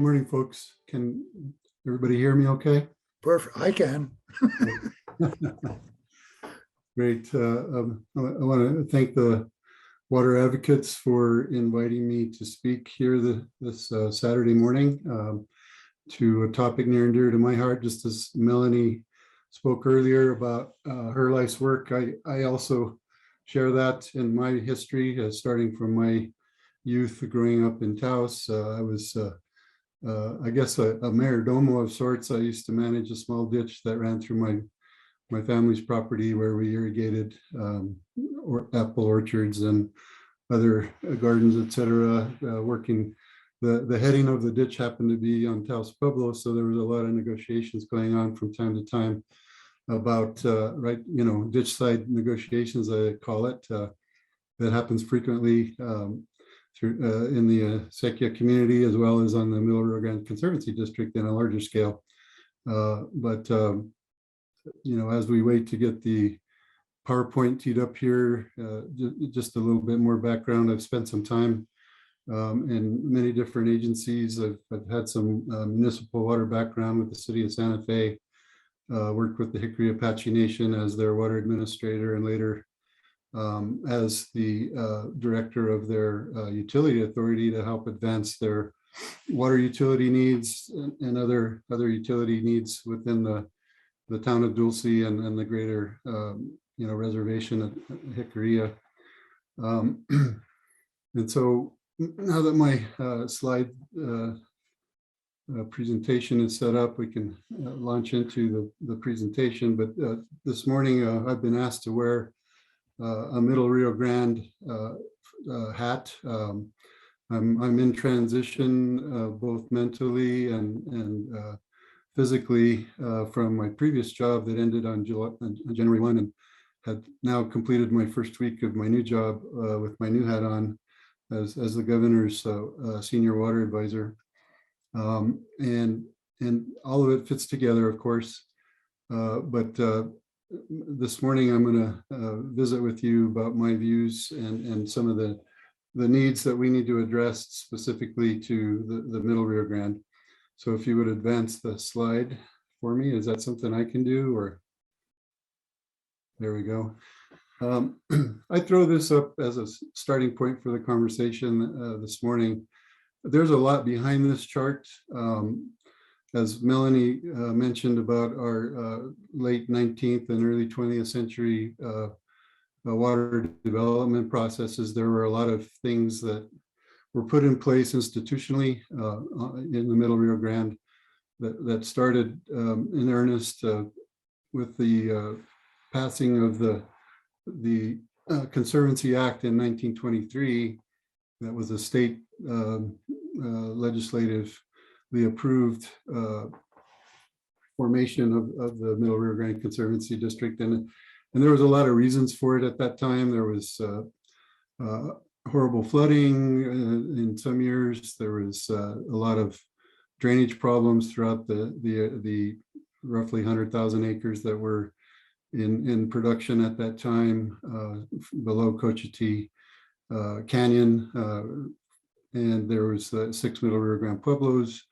morning, folks. Can everybody hear me okay? Perfect. I can. Great. I want to thank the water advocates for inviting me to speak here this Saturday morning to a topic near and dear to my heart. Just as Melanie spoke earlier about her life's work, I also share that in my history, starting from my youth growing up in Taos. I was I guess a mayor domo of sorts. I used to manage a small ditch that ran through my family's property where we irrigated apple orchards and other gardens, etc. Working the heading of the ditch happened to be on Taos Pueblo, so there was a lot of negotiations going on from time to time about ditch side negotiations, I call it. That happens frequently in the Sequia community, as well as on the Middle Rio Grande Conservancy District in a larger scale. As we wait to get the PowerPoint teed up here, just a little bit more background. I've spent some time in many different agencies. I've had some municipal water background with the city of Santa Fe, worked with the Hickory Apache Nation as their water administrator, and later as the director of their utility authority to help advance their water utility needs and other utility needs within the town of Dulce and the greater reservation of Hickory. And so now that my slide presentation is set up, we can launch into the presentation. But this morning I've been asked to wear a Middle Rio Grande hat. I'm in transition both mentally and physically from my previous job that ended on January 1, and had now completed my first week of my new job with my new hat on as the governor's senior water advisor. And all of it fits together, of course. But this morning I'm going to visit with you about my views and some of the needs that we need to address specifically to the Middle Rio Grande. So if you would advance the slide for me, is that something I can do? Or there we go. I throw this up as a starting point for the conversation this morning. There's a lot behind this chart. As Melanie mentioned about our late 19th and early 20th century water development processes, there were a lot of things that were put in place institutionally in the Middle Rio Grande that started in earnest with the passing of the Conservancy Act in 1923. That was a state legislatively approved formation of the Middle Rio Grande Conservancy District, and there was a lot of reasons for it at that time. There was horrible flooding in some years. There was a lot of drainage problems throughout the roughly 100,000 acres that were in production at that time below Cochiti Canyon, and there was 6 Middle Rio Grande Pueblos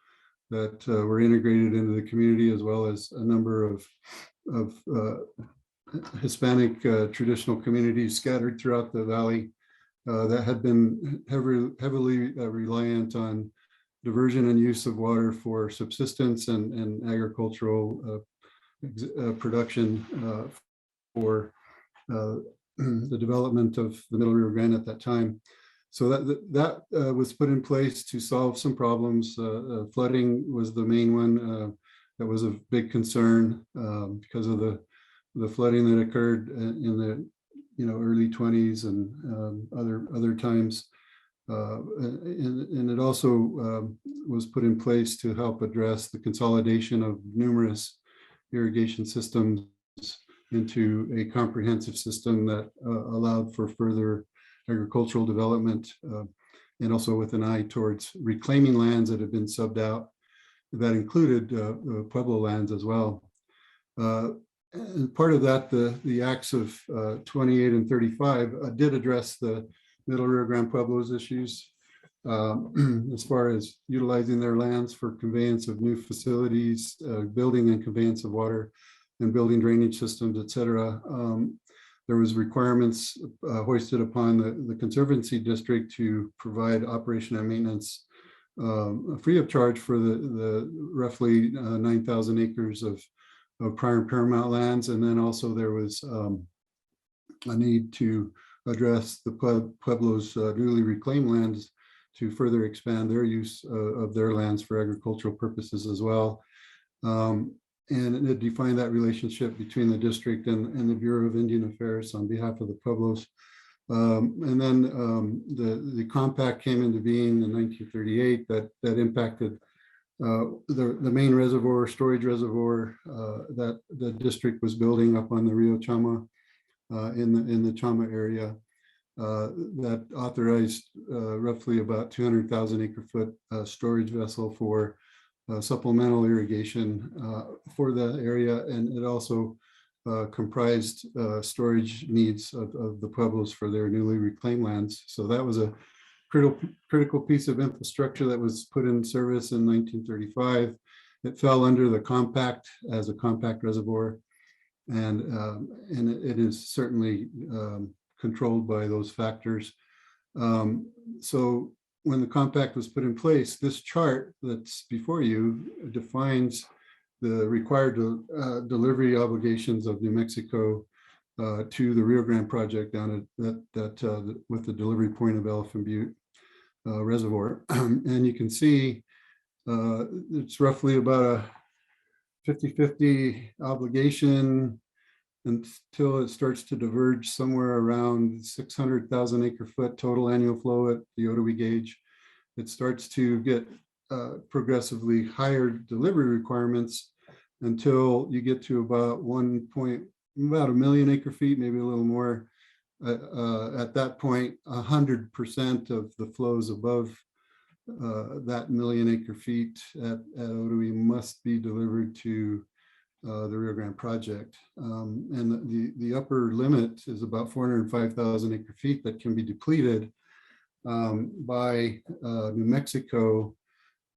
that were integrated into the community, as well as a number of Hispanic traditional communities scattered throughout the valley that had been heavily reliant on diversion and use of water for subsistence and agricultural production for the development of the Middle Rio Grande at that time. So that was put in place to solve some problems. Flooding was the main one that was a big concern because of the flooding that occurred in the early 20s and other times. And it also was put in place to help address the consolidation of numerous irrigation systems into a comprehensive system that allowed for further agricultural development, and also with an eye towards reclaiming lands that had been subbed out. That included Pueblo lands as well. And part of that, the acts of 28 and 35 did address the Middle Rio Grande Pueblos issues. as far as utilizing their lands for conveyance of new facilities, building and conveyance of water and building drainage systems, et cetera. There was requirements hoisted upon the Conservancy District to provide operation and maintenance free of charge for the roughly 9,000 acres of prime and paramount lands. And then also there was a need to address the Pueblo's newly reclaimed lands to further expand their use of their lands for agricultural purposes as well. And it defined that relationship between the district and the Bureau of Indian Affairs on behalf of the Pueblos. And then the compact came into being in 1938 that impacted the main reservoir, storage reservoir that the district was building up on the Rio Chama in the Chama area. That authorized roughly about 200,000 acre foot storage vessel for supplemental irrigation for the area, and it also comprised storage needs of the Pueblos for their newly reclaimed lands. So that was a critical piece of infrastructure that was put in service in 1935. It fell under the compact as a compact reservoir, and it is certainly controlled by those factors. So when the compact was put in place, this chart that's before you defines the required delivery obligations of New Mexico to the Rio Grande project down at with the delivery point of Elephant Butte Reservoir. And you can see it's roughly about a 50-50 obligation until it starts to diverge somewhere around 600,000 acre foot total annual flow at the Otoe gauge. It starts to get progressively higher delivery requirements until you get to about about 1 million acre feet, maybe a little more. At that point, 100% of the flows above that 1 million acre feet at Otoe must be delivered to the Rio Grande project. And the upper limit is about 405,000 acre feet that can be depleted by New Mexico.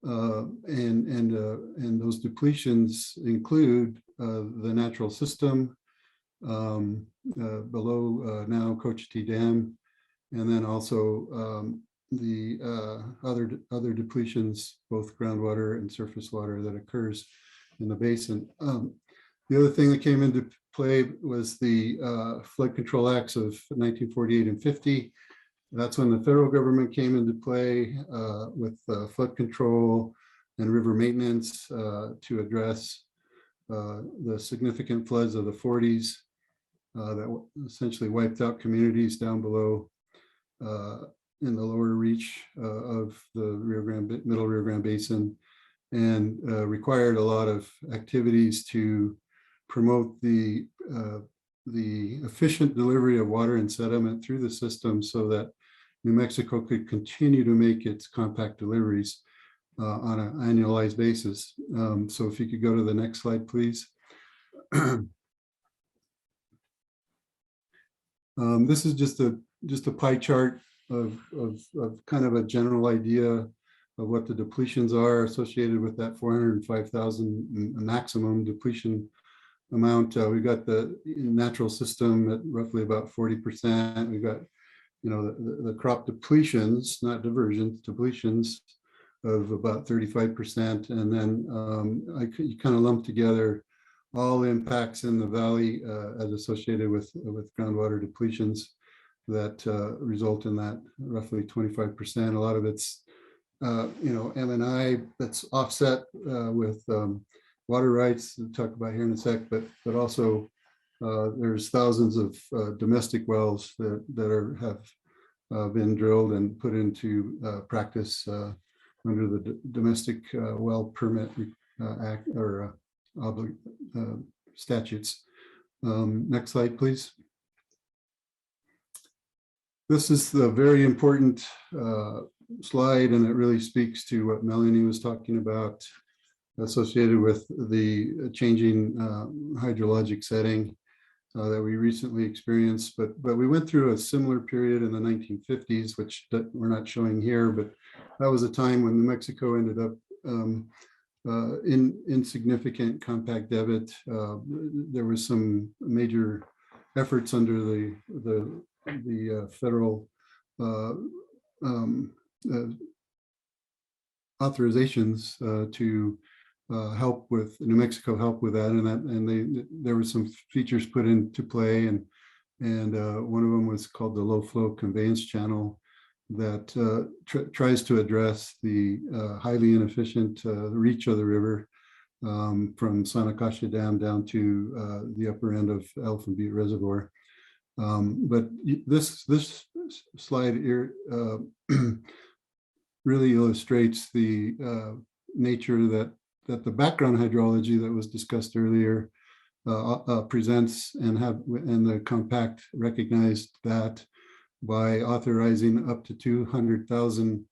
And those depletions include the natural system below now Cochiti Dam, and then also the other depletions, both groundwater and surface water that occurs in the basin. The other thing that came into play was the Flood Control Acts of 1948 and 50. That's when the federal government came into play with flood control and river maintenance to address the significant floods of the 40s that essentially wiped out communities down below in the lower reach of the Middle Rio Grande Basin, and required a lot of activities to promote the efficient delivery of water and sediment through the system so that New Mexico could continue to make its compact deliveries on an annualized basis. So if you could go to the next slide, please. This is just a pie chart of kind of a general idea of what the depletions are associated with that 405,000 maximum depletion amount. We've got the natural system at roughly about 40%. We've got, you know, the crop depletions, not diversions, depletions of about 35%. And then you kind of lump together all impacts in the valley as associated with groundwater depletions that result in that roughly 25%. A lot of it's, you know, M&I that's offset with water rights, we'll talk about here in a sec, but also there's thousands of domestic wells that have been drilled and put into practice under the Domestic Well Permit Act or statutes. Next slide, please. This is the very important slide, and it really speaks to what Melanie was talking about associated with the changing hydrologic setting. that we recently experienced, but we went through a similar period in the 1950s, which we're not showing here, but that was a time when New Mexico ended up in insignificant compact debit. There was some major efforts under the federal authorizations to help with New Mexico help with that, and there were some features put into play, and one of them was called the low flow conveyance channel that tries to address the highly inefficient reach of the river from Sanakasha Dam down to the upper end of Elephant Butte Reservoir. But this slide here really illustrates the nature that the background hydrology that was discussed earlier presents, and the compact recognized that by authorizing up to 200,000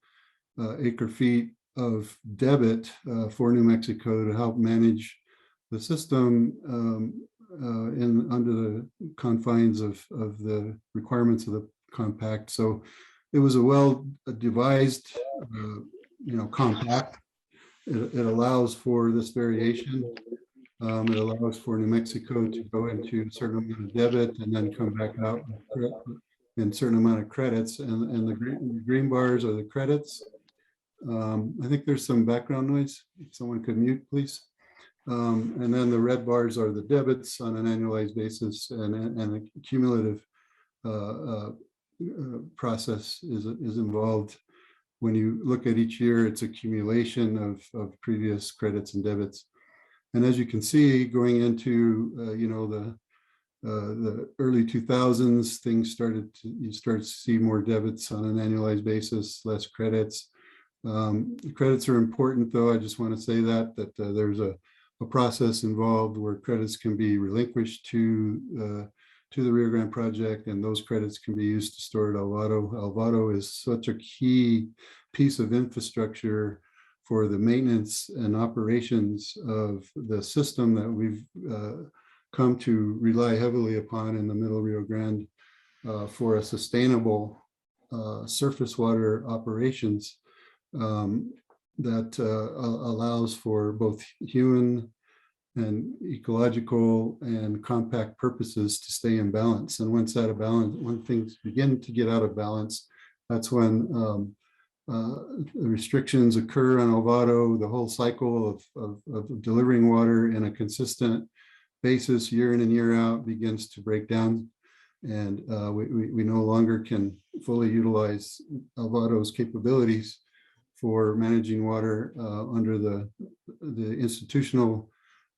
acre feet of debit for New Mexico to help manage the system under the confines of the requirements of the compact. So it was a well-devised, compact. It allows for this variation. It allows for New Mexico to go into a certain amount of debit and then come back out in a certain amount of credits. And the green bars are the credits. I think there's some background noise. If someone could mute, please. And then the red bars are the debits on an annualized basis, and a cumulative process is involved. When you look at each year, it's accumulation of previous credits and debits. And as you can see, going into the early 2000s, things you start to see more debits on an annualized basis, less credits. Credits are important, though. I just want to say that there's a process involved where credits can be relinquished to the Rio Grande project, and those credits can be used to store at Alvaro. Alvaro is such a key piece of infrastructure for the maintenance and operations of the system that we've come to rely heavily upon in the Middle Rio Grande for a sustainable surface water operations that allows for both human and ecological and compact purposes to stay in balance. And once out of balance, when things begin to get out of balance, that's when restrictions occur on Alvaro. The whole cycle of delivering water in a consistent basis year in and year out begins to break down, and we no longer can fully utilize Alvaro's capabilities for managing water under the institutional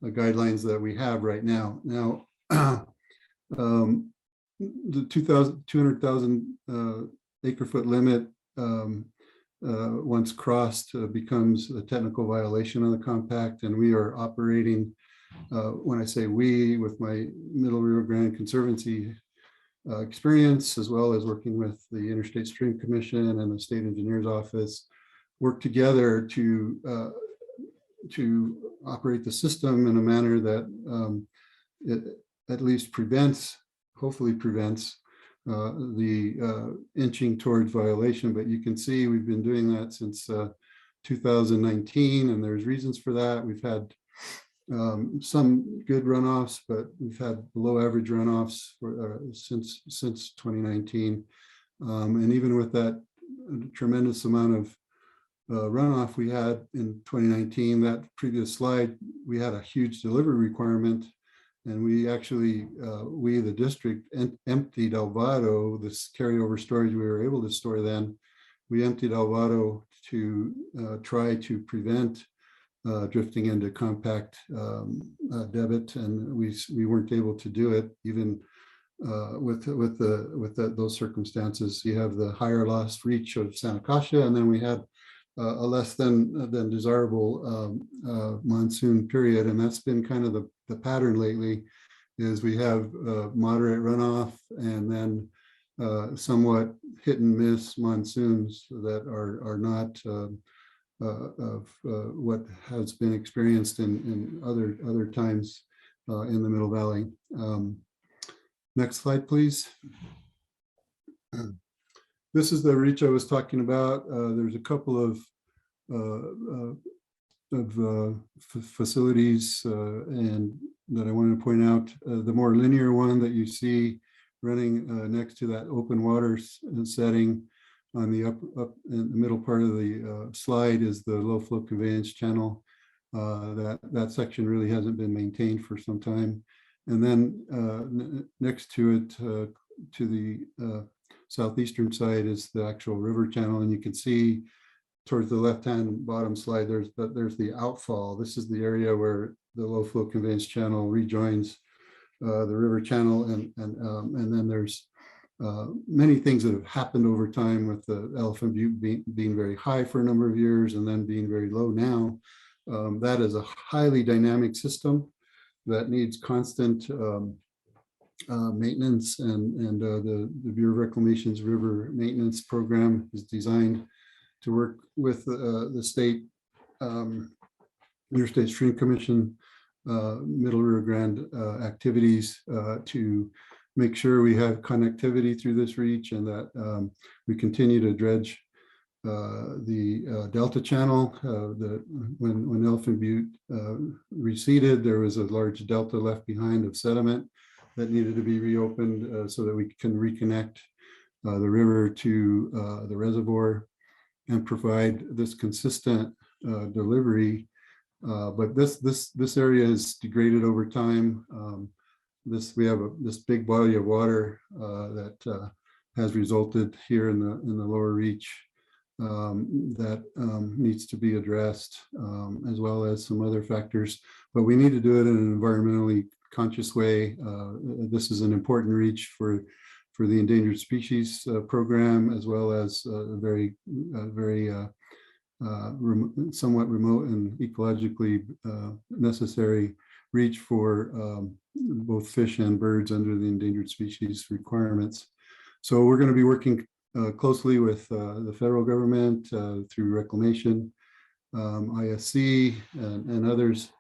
guidelines that we have right now. Now, the 200,000 acre foot limit, once crossed, becomes a technical violation of the compact, and we are operating, when I say we, with my Middle Rio Grande Conservancy experience, as well as working with the Interstate Stream Commission and the State Engineer's Office, work together to operate the system in a manner that it at least hopefully prevents the inching towards violation. But you can see we've been doing that since 2019, and there's reasons for that. We've had some good runoffs, but we've had below average runoffs since 2019. And even with that tremendous amount of runoff we had in 2019, that previous slide, we had a huge delivery requirement, and we actually, the district emptied Alvaro, this carryover storage we were able to store then. We emptied Alvaro to try to prevent drifting into compact debit, and we weren't able to do it even with those circumstances. You have the higher loss reach of Sanakasha, and then we had a less than desirable monsoon period, and that's been kind of the pattern lately. Is we have moderate runoff and then somewhat hit and miss monsoons that are not of what has been experienced in other times in the Middle Valley. Next slide, please. This is the reach I was talking about. There's a couple of facilities and that I want to point out. The more linear one that you see running next to that open water setting on the up in the middle part of the slide is the low flow conveyance channel. That section really hasn't been maintained for some time. And then next to it, to the southeastern side, is the actual river channel, and you can see towards the left-hand bottom slide, there's the outfall. This is the area where the low flow conveyance channel rejoins the river channel, and then there's many things that have happened over time, with the Elephant Butte being very high for a number of years and then being very low now. That is a highly dynamic system that needs constant maintenance, and the Bureau of Reclamation's river maintenance program is designed to work with the state Interstate Stream Commission Middle Rio Grande activities to make sure we have connectivity through this reach, and that we continue to dredge the Delta Channel. When Elephant Butte receded, there was a large delta left behind of sediment that needed to be reopened so that we can reconnect the river to the reservoir and provide this consistent delivery. But this area is degraded over time. We have this big body of water that has resulted here in the lower reach that needs to be addressed, as well as some other factors. But we need to do it in an environmentally conscious way. This is an important reach for the endangered species program, as well as a very somewhat remote and ecologically necessary reach for both fish and birds under the endangered species requirements. So we're going to be working closely with the federal government through Reclamation, ISC, and others,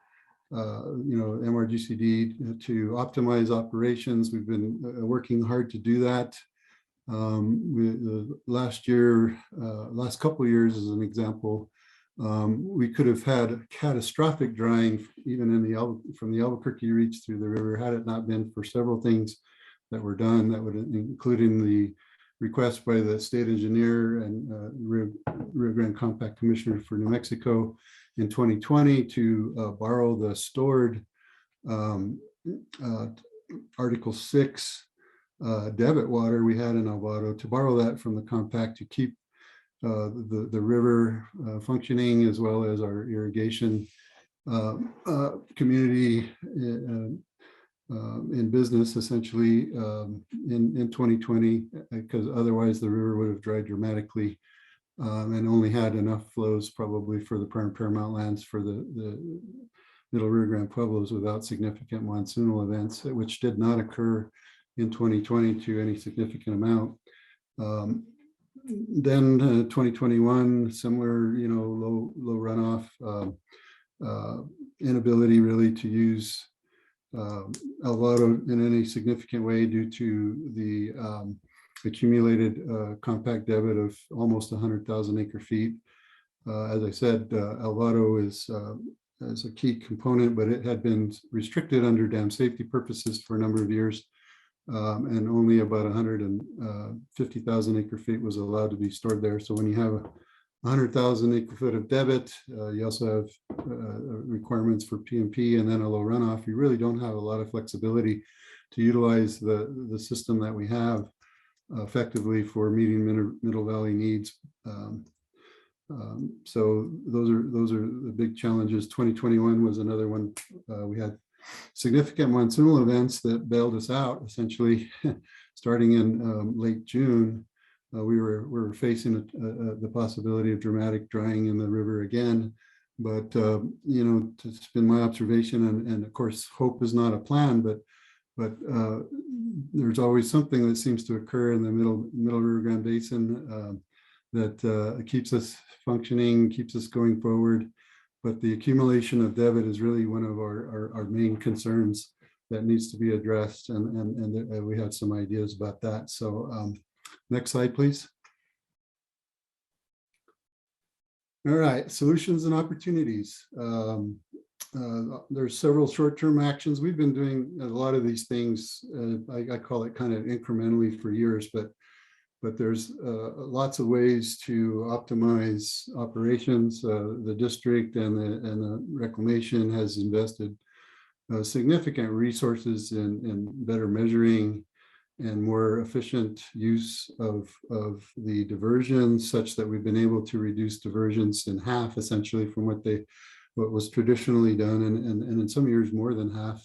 MRGCD, to optimize operations. We've been working hard to do that. Last couple of years, as an example, we could have had a catastrophic drying even from the Albuquerque reach through the river, had it not been for several things that were done, that would, including the request by the state engineer and Rio Grande Compact Commissioner for New Mexico in 2020 to borrow the stored Article 6 debit water we had in Alvaro, to borrow that from the compact to keep the river functioning, as well as our irrigation community in business, essentially, in 2020, because otherwise the river would have dried dramatically and only had enough flows probably for the prime paramount lands for the Middle Rio Grande Pueblos without significant monsoonal events, which did not occur in 2020 to any significant amount. Then 2021, similar, low runoff, inability really to use Alvaro in any significant way due to the accumulated compact debit of almost 100,000 acre feet. As I said, Alvaro is a key component, but it had been restricted under dam safety purposes for a number of years. And only about 150,000 acre feet was allowed to be stored there. So when you have 100,000 acre foot of debit, you also have requirements for PMP and then a low runoff. You really don't have a lot of flexibility to utilize the system that we have effectively for meeting Middle Valley needs. So those are the big challenges. 2021 was another one. We had significant monsoonal events that bailed us out, essentially. Starting in late June, we were facing the possibility of dramatic drying in the river again. But it's been my observation, and of course, hope is not a plan, but there's always something that seems to occur in the middle Rio Grande Basin that keeps us functioning, keeps us going forward. But the accumulation of debit is really one of our main concerns that needs to be addressed, and we had some ideas about that. So next slide, please. All right, solutions and opportunities. There's several short-term actions. We've been doing a lot of these things. I call it kind of incrementally for years, but there's lots of ways to optimize operations. The district and the reclamation has invested significant resources in better measuring and more efficient use of the diversions, such that we've been able to reduce diversions in half, essentially, from what was traditionally done, and in some years more than half,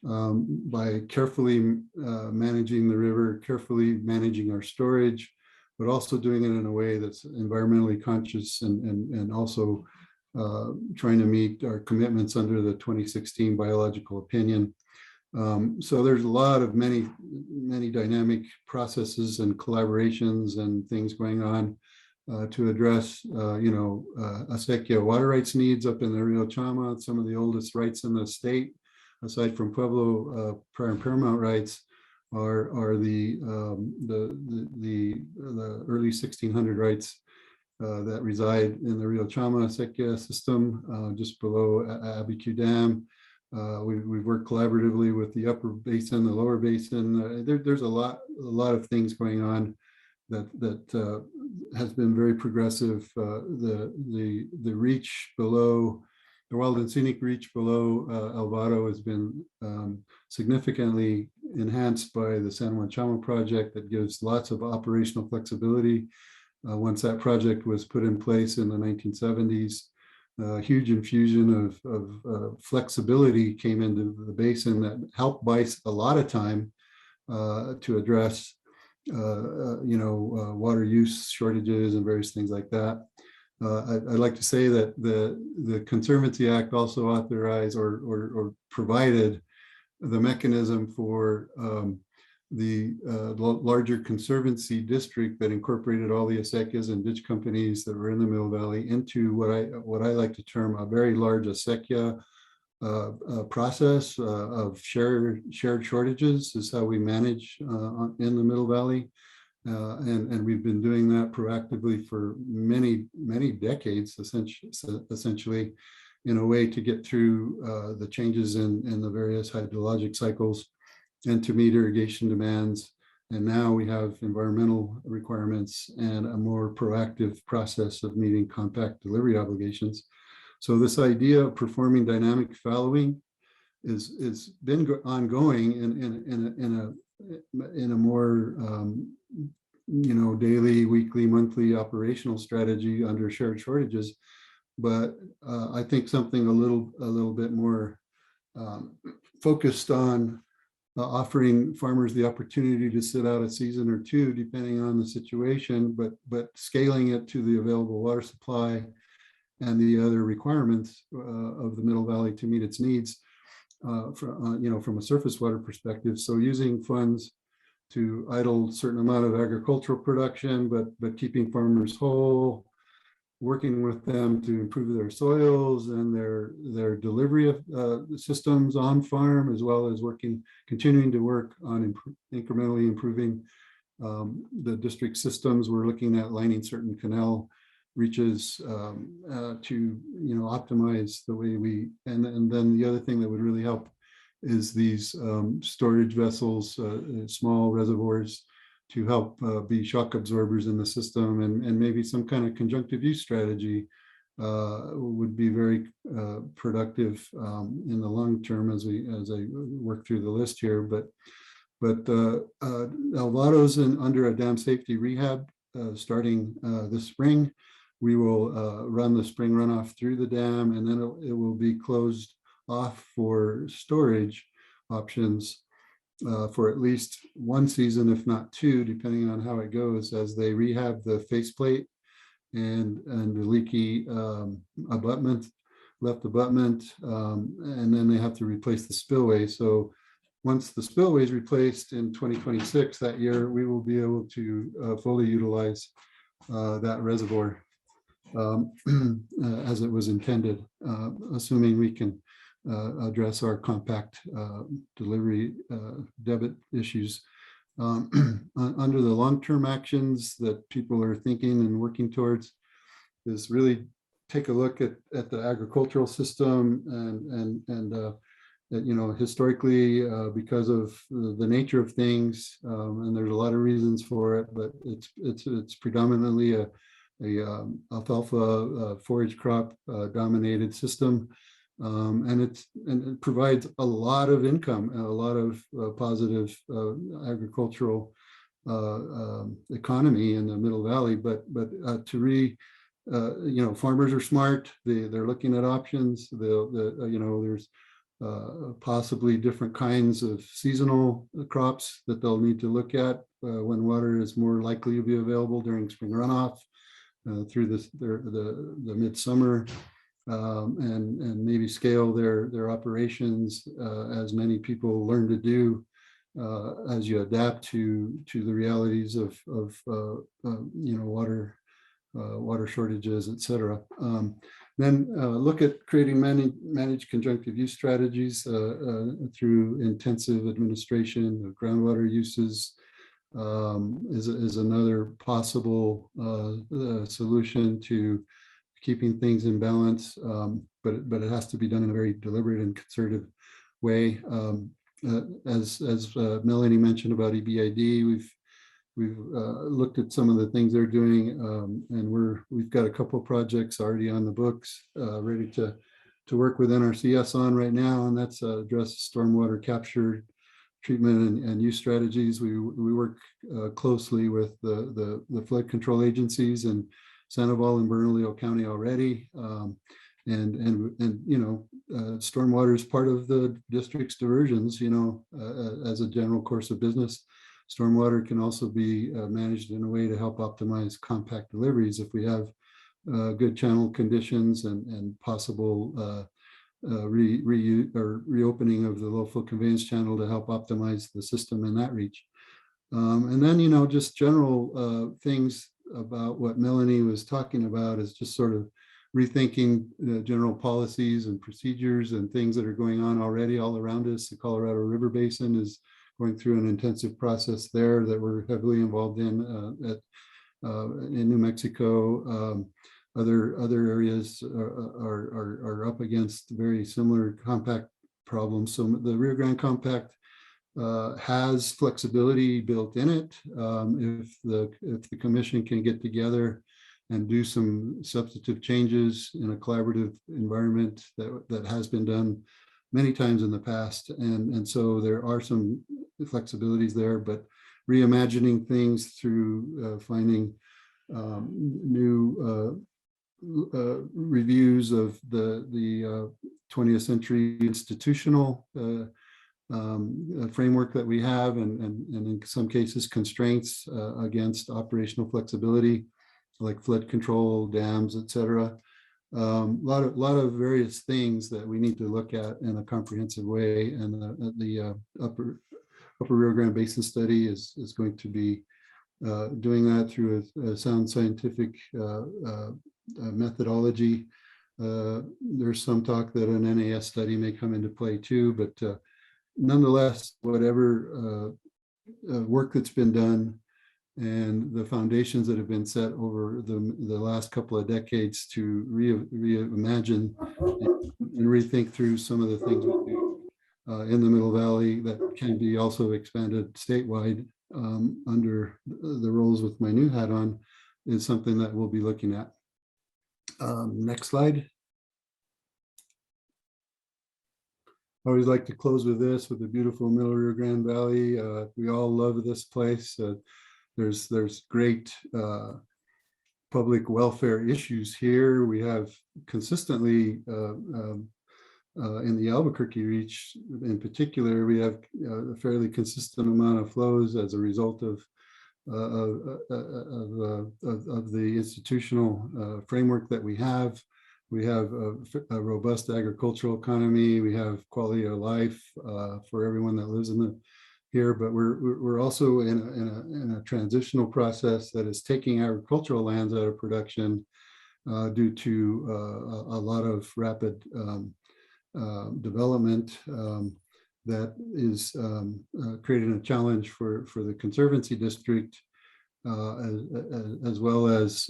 by carefully managing the river, carefully managing our storage, but also doing it in a way that's environmentally conscious, and also trying to meet our commitments under the 2016 biological opinion. So there's a lot of many dynamic processes and collaborations and things going on to address, acequia water rights needs up in the Rio Chama, some of the oldest rights in the state, aside from Pueblo prior and paramount rights, are the early 1600 rights that reside in the Rio Chama acequia system, just below Abiquiu Dam. We've worked collaboratively with the upper basin, the lower basin. There's a lot of things going on that has been very progressive. The reach below, the wild and scenic reach below Alvaro has been significantly enhanced by the San Juan Chama project that gives lots of operational flexibility. Once that project was put in place in the 1970s, a huge infusion of flexibility came into the basin that helped buy a lot of time to address, water use shortages and various things like that. I'd like to say that the Conservancy Act also authorized or provided the mechanism for the larger conservancy district that incorporated all the acequias and ditch companies that were in the Middle Valley into what I like to term a very large acequia process of shared shortages is how we manage in the Middle Valley. And we've been doing that proactively for many decades, essentially, in a way to get through the changes in the various hydrologic cycles and to meet irrigation demands. And now we have environmental requirements and a more proactive process of meeting compact delivery obligations. So this idea of performing dynamic fallowing is been ongoing in a more daily, weekly, monthly operational strategy under shared shortages. But I think something a little bit more focused on offering farmers the opportunity to sit out a season or two, depending on the situation, but scaling it to the available water supply and the other requirements of the Middle Valley to meet its needs, from a surface water perspective. So using funds to idle a certain amount of agricultural production, but keeping farmers whole, working with them to improve their soils and their delivery of systems on farm, as well as continuing to work on incrementally improving the district systems. We're looking at lining certain canal reaches to optimize the way we, and then the other thing that would really help is these storage vessels, small reservoirs, to help be shock absorbers in the system, and maybe some kind of conjunctive use strategy would be very productive in the long term as I work through the list here. But Alvaro's under a dam safety rehab starting this spring. We will run the spring runoff through the dam, and then it will be closed off for storage options for at least one season, if not two, depending on how it goes, as they rehab the faceplate and the leaky left abutment, and then they have to replace the spillway. So once the spillway is replaced in 2026, that year, we will be able to fully utilize that reservoir as it was intended, assuming we can address our compact delivery debit issues. Under the long-term actions that people are thinking and working towards is really take a look at the agricultural system and historically, because of the nature of things, and there's a lot of reasons for it, but it's predominantly a alfalfa forage crop dominated system, and it provides a lot of income and a lot of positive agricultural economy in the Middle Valley. But farmers are smart. They're looking at options. There's possibly different kinds of seasonal crops that they'll need to look at when water is more likely to be available during spring runoff through the midsummer, and maybe scale their operations as many people learn to do as you adapt to the realities of water shortages, et cetera. Then look at creating managed conjunctive use strategies through intensive administration of groundwater uses is another possible solution to keeping things in balance, but it has to be done in a very deliberate and concerted way. As Melanie mentioned about EBID, we've looked at some of the things they're doing, and we've got a couple of projects already on the books, ready to work with NRCS on right now, and that's address stormwater capture, treatment, and use strategies. We work closely with the flood control agencies in Sandoval and Bernalillo County already, stormwater is part of the district's diversions. As a general course of business. Stormwater can also be managed in a way to help optimize compact deliveries if we have good channel conditions and possible reopening of the low flow conveyance channel to help optimize the system in that reach. And then, just general things about what Melanie was talking about is just sort of rethinking general policies and procedures and things that are going on already all around us. The Colorado River Basin is going through an intensive process there that we're heavily involved in New Mexico. Other areas are up against very similar compact problems. So the Rio Grande Compact has flexibility built in it. If the commission can get together and do some substantive changes in a collaborative environment that has been done many times in the past. And so there are some flexibilities there, but reimagining things through finding new reviews of the 20th century institutional framework that we have, and in some cases constraints against operational flexibility, like flood control, dams, et cetera. A lot of various things that we need to look at in a comprehensive way, and the Upper Rio Grande Basin study is going to be doing that through a sound scientific methodology. There's some talk that an NAS study may come into play too, but nonetheless, whatever work that's been done and the foundations that have been set over the last couple of decades to reimagine and rethink through some of the things we do in the Middle Valley that can be also expanded statewide under the roles with my new hat on is something that we'll be looking at. Next slide. I always like to close with this, with the beautiful Middle Rio Grande Valley. We all love this place. There's great public welfare issues here. We have consistently in the Albuquerque reach in particular, we have a fairly consistent amount of flows as a result of the institutional framework that we have. We have a robust agricultural economy. We have quality of life for everyone that lives here, but we're also in a transitional process that is taking agricultural lands out of production due to a lot of rapid development that is creating a challenge for the Conservancy District, as well as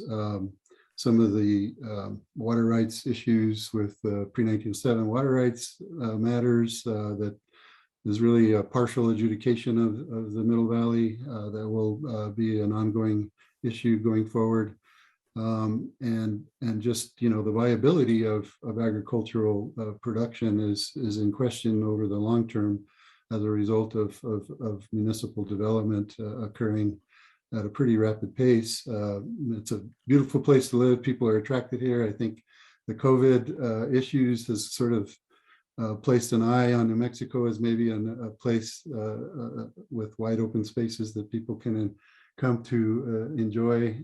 some of the water rights issues with pre-1907 water rights matters that is really a partial adjudication of the Middle Valley that will be an ongoing issue going forward. And just, you know, the viability of agricultural production is in question over the long term as a result of municipal development occurring at a pretty rapid pace. It's a beautiful place to live. People are attracted here. I think the COVID issues has sort of placed an eye on New Mexico as maybe a place with wide open spaces that people can come to enjoy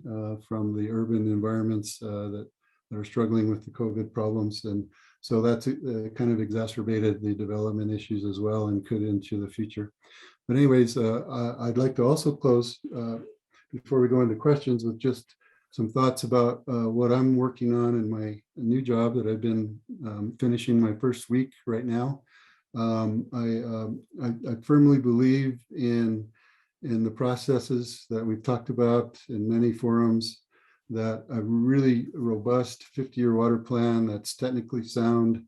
from the urban environments that are struggling with the COVID problems. And so that's kind of exacerbated the development issues as well and could into the future. But anyways, I'd like to also close before we go into questions with just some thoughts about what I'm working on in my new job that I've been finishing my first week right now. I firmly believe in the processes that we've talked about in many forums, that a really robust 50-year water plan that's technically sound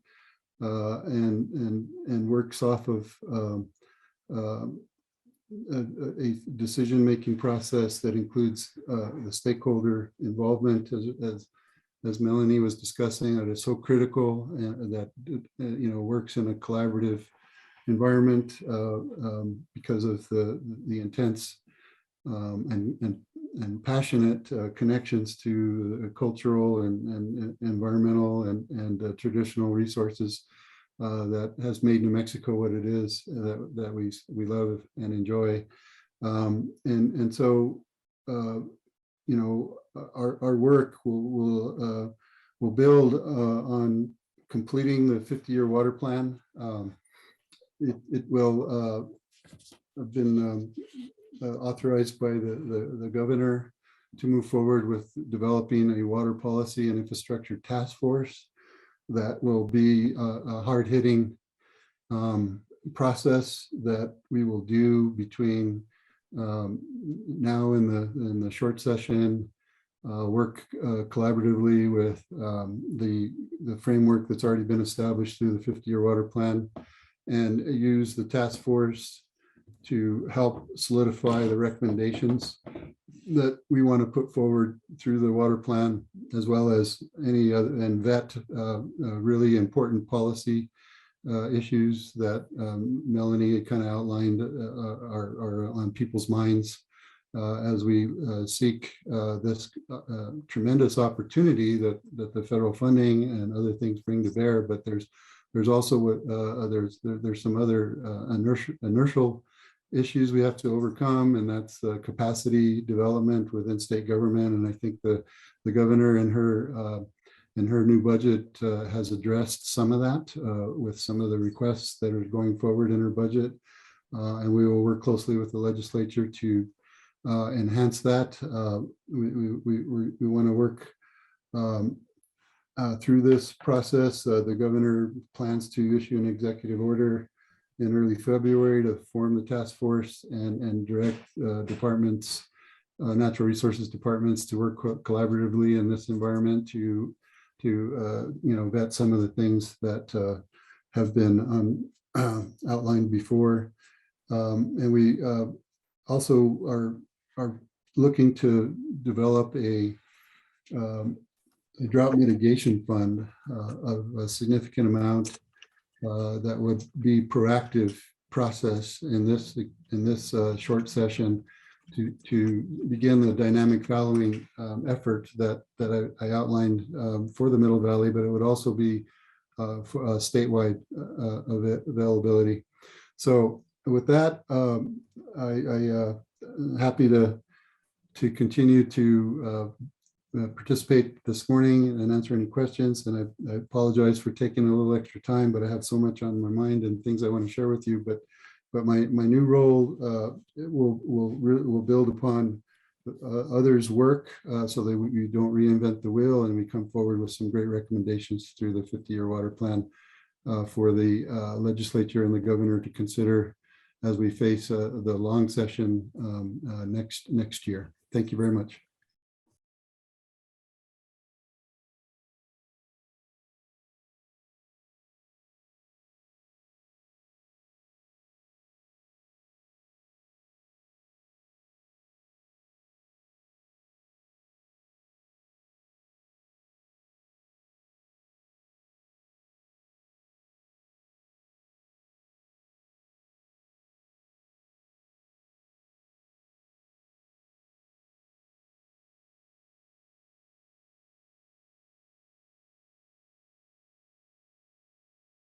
and works off of a decision-making process that includes the stakeholder involvement, as Melanie was discussing, that is so critical, and that you know, works in a collaborative environment because of the intense and passionate connections to cultural and environmental and traditional resources that has made New Mexico what it is, that we love and enjoy. And so, you know, our work will build on completing the 50-year water plan. It will have been authorized by the governor to move forward with developing a water policy and infrastructure task force that will be a hard-hitting process that we will do between now and the short session, work collaboratively with the framework that's already been established through the 50-year water plan, and use the task force to help solidify the recommendations that we want to put forward through the water plan, as well as any other, and vet really important policy issues that Melanie kind of outlined are on people's minds as we seek this tremendous opportunity that the federal funding and other things bring to bear. But there's also there's some other inertial issues we have to overcome, and that's capacity development within state government. And I think the governor in her new budget has addressed some of that with some of the requests that are going forward in her budget, and we will work closely with the legislature to enhance that. We want to work through this process. The governor plans to issue an executive order in early February to form the task force and direct departments, natural resources departments, to work collaboratively in this environment to you know, vet some of the things that have been outlined before. And we also are looking to develop a drought mitigation fund of a significant amount that would be proactive process in this short session to begin the dynamic fallowing effort that I outlined for the Middle Valley, but it would also be for statewide availability. So with that, I'm happy to continue to participate this morning and answer any questions. And I apologize for taking a little extra time, but I have so much on my mind and things I want to share with you. But my new role will build upon others' work so that we don't reinvent the wheel, and we come forward with some great recommendations through the 50-year water plan. for the legislature and the governor to consider as we face the long session next year. Thank you very much.